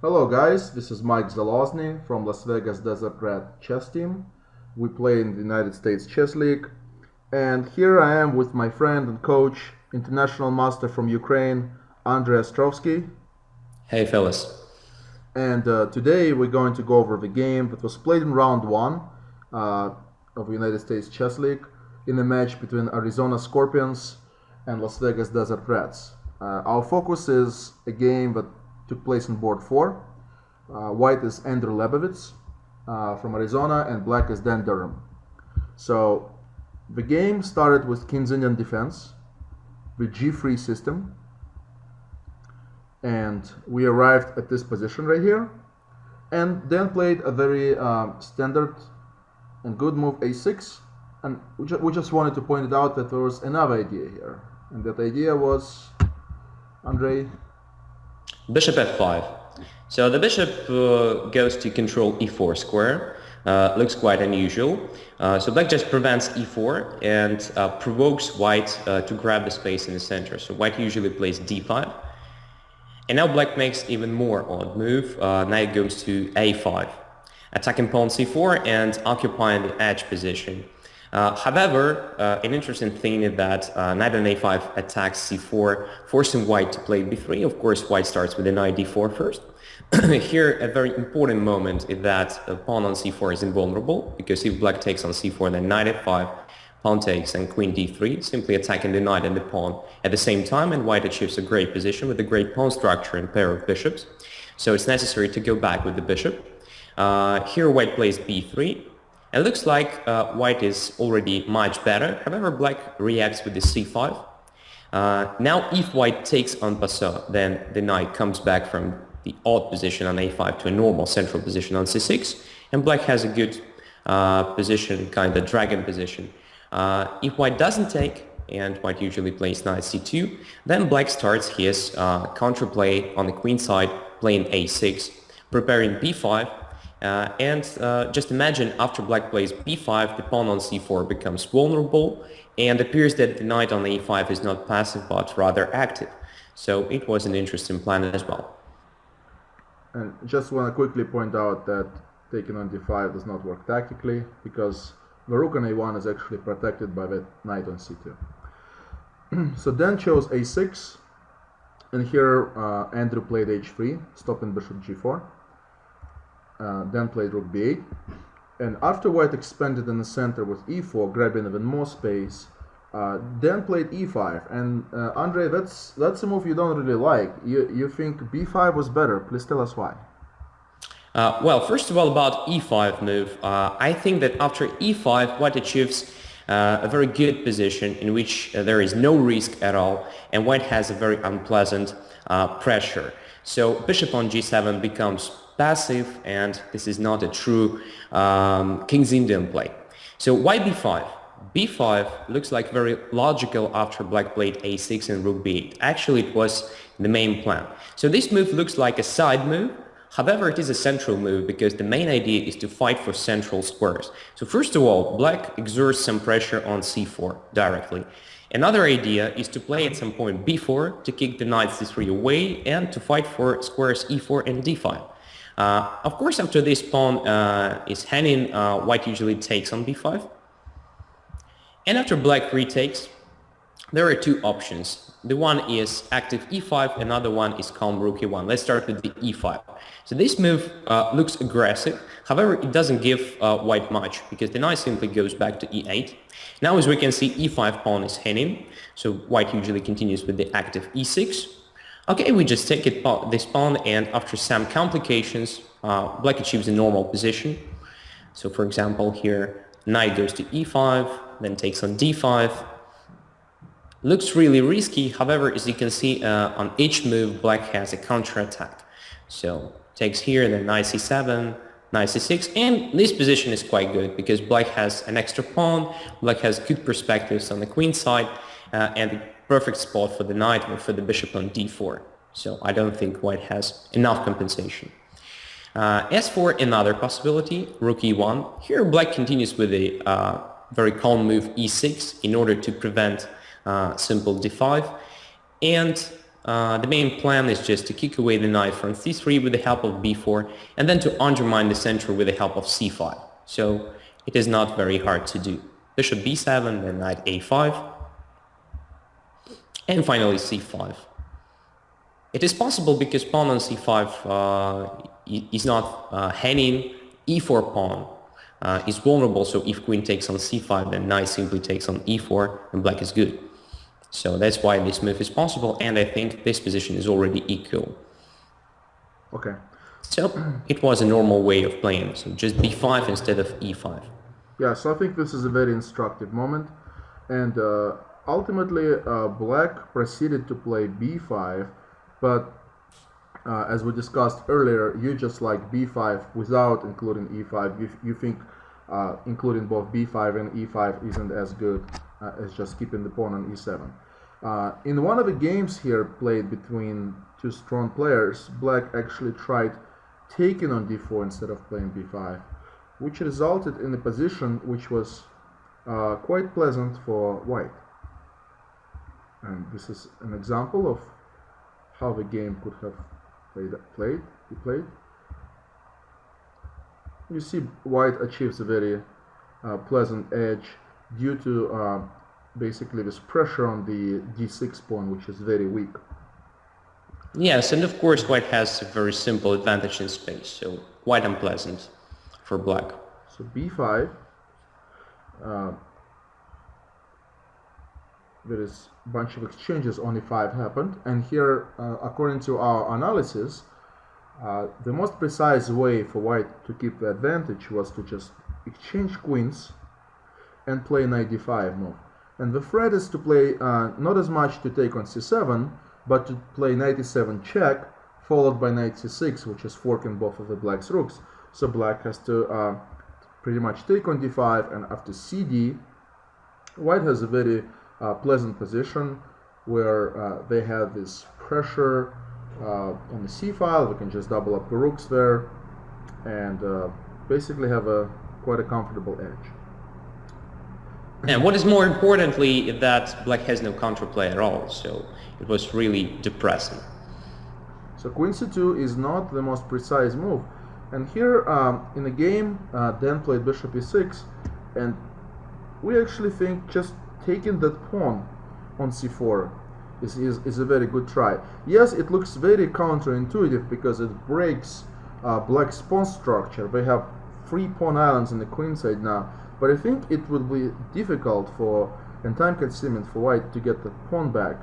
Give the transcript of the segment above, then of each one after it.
Hello guys, this is Mike Zaloznyy from Las Vegas Desert Rat chess team. We play in the United States Chess League, and here I am with my friend and coach, international master from Ukraine, Andrey Ostrovskiy. Hey fellas. And today we're going to go over the game that was played in round one uh, of the United States Chess League in a match between Arizona Scorpions and Las Vegas Desert Rats. Our focus is a game that took place on board 4. White is Andrey Lebovitz from Arizona, and black is Dan Durham. So the game started with King's Indian defense, the G3 system, and we arrived at this position right here, and then played a very standard and good move a6, and we just wanted to point it out that there was another idea here, and that idea was, Andrei. Bishop f5. So the bishop goes to control e4 square. Looks quite unusual. So black just prevents e4 and provokes white to grab the space in the center. So white usually plays d5. And now black makes even more odd move. Knight goes to a5, attacking pawn c4 and occupying the edge position. However, an interesting thing is that knight on a5 attacks c4, forcing white to play b3. Of course, white starts with a knight d4 first. Here, a very important moment is that pawn on c4 is invulnerable, because if black takes on c4, then knight f5, pawn takes, and queen d3, simply attacking the knight and the pawn at the same time, and white achieves a great position with a great pawn structure and pair of bishops. So it's necessary to go back with the bishop. Here white plays b3. It looks like white is already much better. However, black reacts with the c5. Now if white takes en passant, then the knight comes back from the odd position on a5 to a normal central position on c6, and black has a good position, kind of dragon position. If white doesn't take, and white usually plays knight c2, then black starts his counterplay on the queen side, playing a6, preparing b5, and just imagine after black plays b5, the pawn on c4 becomes vulnerable, and appears that the knight on a5 is not passive but rather active. So it was an interesting plan as well. And just want to quickly point out that taking on d5 does not work tactically, because the rook on a1 is actually protected by the knight on c2. So Dan chose a6, and here Andrew played h3, stopping bishop g4. Then played rook b8, and after white expanded in the center with e4, grabbing even more space, then played e5. And Andrei, that's a move you don't really like. You think b5 was better. Please tell us why. Well, first of all, about e5 move, I think that after e5, white achieves a very good position in which there is no risk at all, and white has a very unpleasant pressure. So bishop on g7 becomes passive, and this is not a true King's Indian play. So why b5? b5 looks like very logical after black played a6 and rook b8. Actually, it was the main plan. So this move looks like a side move. However, it is a central move because the main idea is to fight for central squares. So first of all, black exerts some pressure on c4 directly. Another idea is to play at some point b4 to kick the knight c3 away and to fight for squares e4 and d5. Of course, after this pawn is hanging, white usually takes on b5. And after black retakes, there are two options. The one is active e5, another one is calm rook e1. Let's start with the e5. So this move looks aggressive. However, it doesn't give white much because the knight simply goes back to e8. Now, as we can see, e5 pawn is hanging. So white usually continues with the active e6. Okay, we just take this pawn, and after some complications, black achieves a normal position. So for example, here, knight goes to e5, then takes on d5. Looks really risky. However, as you can see, on each move, black has a counterattack. So takes here, then knight c7, knight c6, and this position is quite good because black has an extra pawn, black has good perspectives on the queen side, and the perfect spot for the knight or for the bishop on d4. So I don't think white has enough compensation. As for another possibility, rook e1, here black continues with a very calm move e6 in order to prevent simple d5, and the main plan is just to kick away the knight from c3 with the help of b4, and then to undermine the center with the help of c5. So it is not very hard to do. Bishop b7, then knight a5, and finally c5. It is possible because pawn on c5 is not hanging. E4 pawn is vulnerable, so if queen takes on c5, then knight simply takes on e4, and black is good. So that's why this move is possible, and I think this position is already equal. Okay. So it was a normal way of playing, so just b5 instead of e5. Yeah, so I think this is a very instructive moment, and ultimately black proceeded to play b5, but as we discussed earlier, you just like b5 without including e5. You think including both b5 and e5 isn't as good as just keeping the pawn on e7. In one of the games here played between two strong players, black actually tried taking on d4 instead of playing b5, which resulted in a position which was quite pleasant for white. And this is an example of how the game could have be played. You see white achieves a very pleasant edge due to basically this pressure on the d6 pawn, which is very weak. Yes, and of course white has a very simple advantage in space, so quite unpleasant for black. So b5, there is a bunch of exchanges on e5 happened, and here, according to our analysis, the most precise way for white to keep the advantage was to just exchange queens and play knight d5 move. And the threat is to play not as much to take on c7, but to play knight e7 check, followed by knight c6, which is forking both of the black's rooks. So black has to pretty much take on d5, and after cd, white has a very pleasant position where they have this pressure on the c file. We can just double up the rooks there and basically have quite a comfortable edge. And what is more importantly, that black has no counterplay at all, so it was really depressing. So queen c2 is not the most precise move, and here in the game Dan played bishop e6, and we actually think just taking that pawn on c4 is a very good try. Yes, it looks very counterintuitive because it breaks black's pawn structure. They have 3 pawn islands in the queen side now, but I think it would be difficult and time-consuming for white to get the pawn back.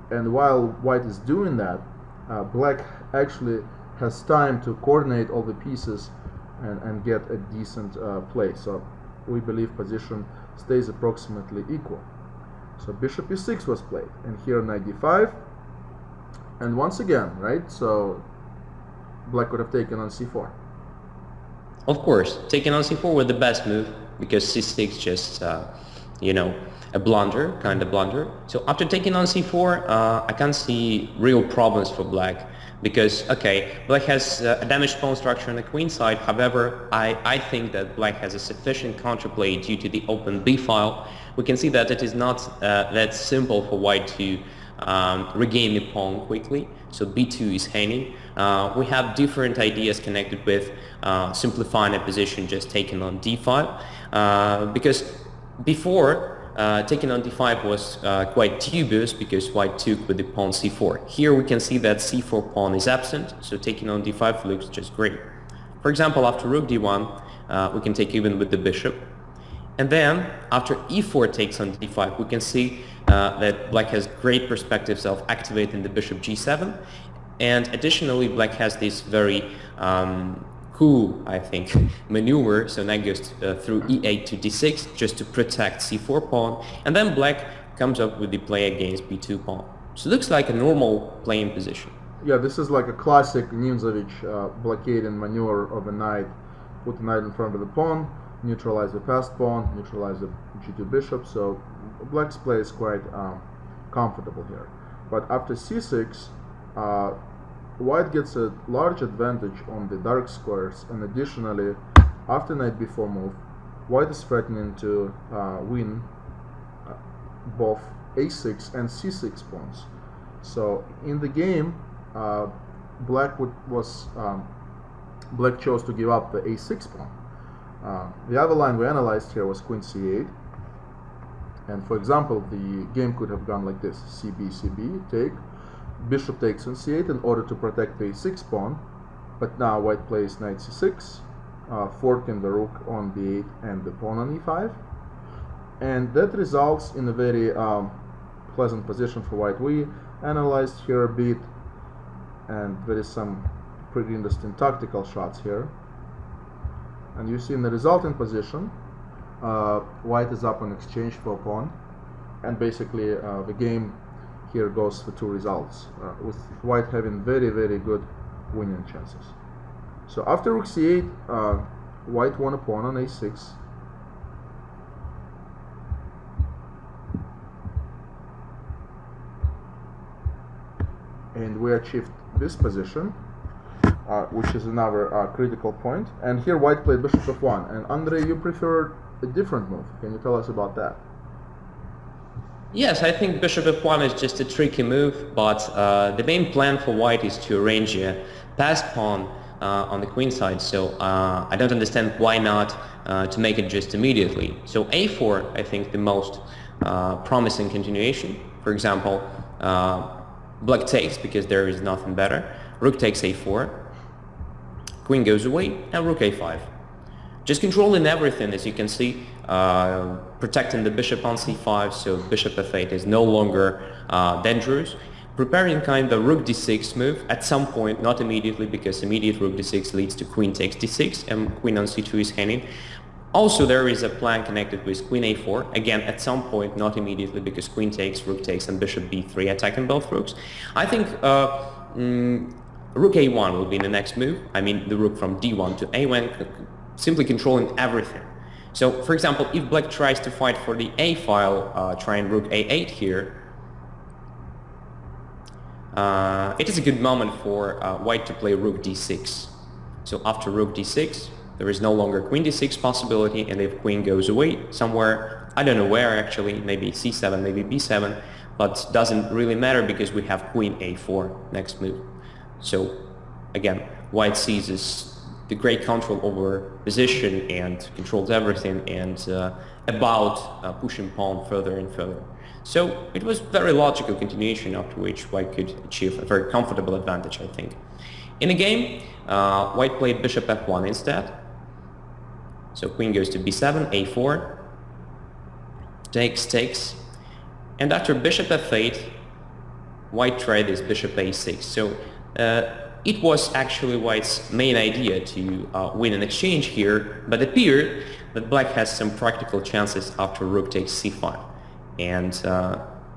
And while white is doing that, black actually has time to coordinate all the pieces and get a decent play. So we believe position stays approximately equal. So bishop e6 was played, and here knight d5, and once again, right, so black would have taken on c4. Of course, taking on c4 was the best move, because c6 just, a blunder, kind of blunder. So after taking on c4, I can't see real problems for black, because, okay, black has a damaged pawn structure on the queen side. However, I think that black has a sufficient counterplay due to the open b file. We can see that it is not that simple for white to regain the pawn quickly. So b2 is hanging. We have different ideas connected with simplifying a position just taking on d5, because before taking on d5 was quite dubious because white took with the pawn c4. Here we can see that c4 pawn is absent, so taking on d5 looks just great. For example, after rook d1, we can take even with the bishop. And then, after e4 takes on d5, we can see that black has great perspectives of activating the bishop g7. And additionally, black has this very cool, I think, maneuver. So knight goes through e8 to d6 just to protect c4 pawn. And then black comes up with the play against b2 pawn. So it looks like a normal playing position. Yeah, this is like a classic Nimzovich blockading maneuver of a knight. Put the knight in front of the pawn, neutralize the passed pawn, neutralize the g2 bishop, so black's play is quite comfortable here. But after c6, white gets a large advantage on the dark squares, and additionally, after knight b4 move, white is threatening to win both a6 and c6 pawns. So in the game, black black chose to give up the a6 pawn. The other line we analyzed here was queen c8, and for example, the game could have gone like this: cb, cb, take, bishop takes on c8 in order to protect the a6 pawn, but now white plays knight c6, forking the rook on b8 and the pawn on e5, and that results in a very pleasant position for white. We analyzed here a bit, and there is some pretty interesting tactical shots here, and you see in the resulting position white is up on exchange for a pawn, and basically the game here goes for two results, with white having very good winning chances. So after rook c8, white won a pawn on a6, and we achieved this position, which is another critical point. And here white played bishop f1, and Andrey, you preferred a different move. Can you tell us about that? Yes, I think bishop f1 is just a tricky move, but the main plan for white is to arrange a passed pawn on the queen side, so I don't understand why not to make it just immediately. So a4, I think, the most promising continuation. For example, black takes, because there is nothing better. Rook takes a4, queen goes away, and rook a5. Just controlling everything, as you can see, protecting the bishop on c5, so bishop f8 is no longer dangerous. Preparing kind of rook d6 move at some point, not immediately, because immediate rook d6 leads to queen takes d6, and queen on c2 is hanging. Also, there is a plan connected with queen a4, again at some point, not immediately, because queen takes, rook takes, and bishop b3 attacking both rooks. I think rook a1 will be the next move. I mean, the rook from d1 to a1, simply controlling everything. So, for example, if black tries to fight for the a file, trying rook a8 here, it is a good moment for white to play rook d6. So after rook d6, there is no longer queen d6 possibility, and if queen goes away somewhere, I don't know where actually, maybe c7, maybe b7, but doesn't really matter because we have queen a4 next move. So again, white seizes the great control over position and controls everything, and about pushing pawn further and further. So it was very logical continuation, after which white could achieve a very comfortable advantage, I think. In the game, white played bishop f1 instead. So queen goes to b7, a4, takes, takes, and after bishop f8, white tried this bishop a6. So it was actually white's main idea to win an exchange here, but it appeared that black has some practical chances after rook takes c5. And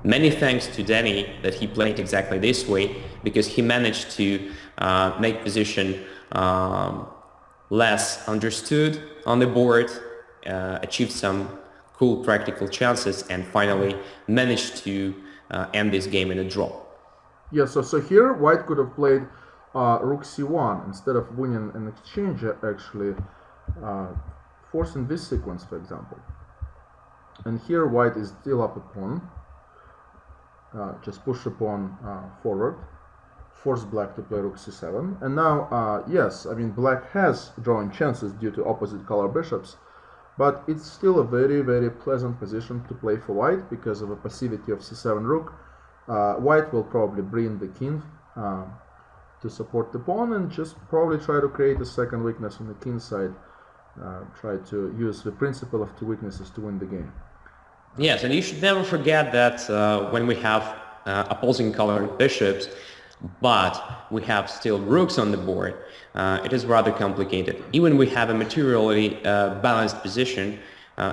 many thanks to Danny that he played exactly this way, because he managed to make position less understood on the board, achieved some cool practical chances, and finally managed to end this game in a draw. Yeah, so here white could have played rook c1 instead of winning an exchange, actually forcing this sequence, for example. And here white is still up a pawn, just push a pawn forward, force black to play rook c7, and now yes, I mean black has drawing chances due to opposite color bishops, but it's still a very pleasant position to play for white because of the passivity of c7 rook. White will probably bring the king to support the pawn and just probably try to create a second weakness on the king side, try to use the principle of two weaknesses to win the game. Yes, and you should never forget that when we have opposing colored bishops, but we have still rooks on the board, it is rather complicated. Even we have a materially balanced position,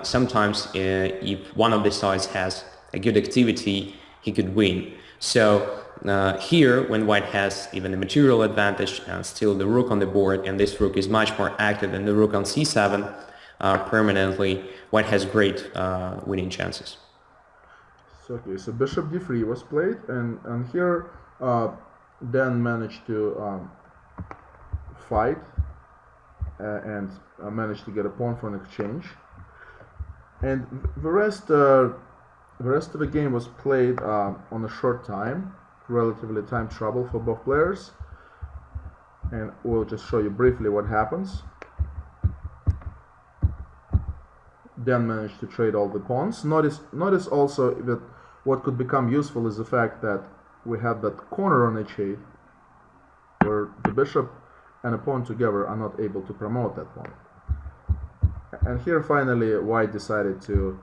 sometimes if one of the sides has a good activity, he could win. So here, when white has even a material advantage and still the rook on the board, and this rook is much more active than the rook on c7 permanently, white has great winning chances. So, okay, so bishop d3 was played, and here Dan managed to fight and managed to get a pawn for an exchange, and the rest of the game was played on a short time, relatively time trouble for both players, and we'll just show you briefly what happens. Dan managed to trade all the pawns. Notice also that what could become useful is the fact that we have that corner on h8 where the bishop and a pawn together are not able to promote that pawn. And here finally white decided to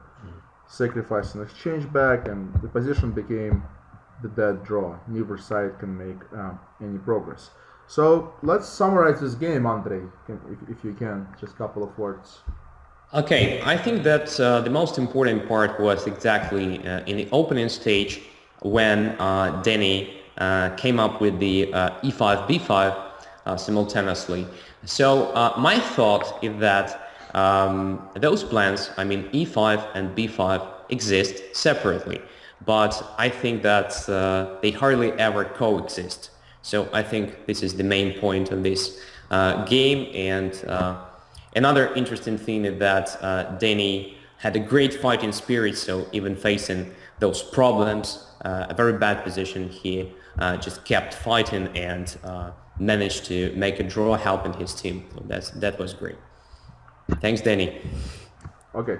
sacrifice an exchange back, and the position became the dead draw. Neither side can make any progress. So let's summarize this game, Andrey, if you can, just a couple of words. Okay, I think that the most important part was exactly in the opening stage when Danny came up with the e5, b5 simultaneously. So my thought is that those plans, I mean e5 and b5, exist separately, but I think that they hardly ever coexist. So I think this is the main point of this game. And another interesting thing is that Danny had a great fighting spirit, so even facing those problems, a very bad position, he just kept fighting and managed to make a draw, helping his team. So that was great. Thanks, Danny. Okay.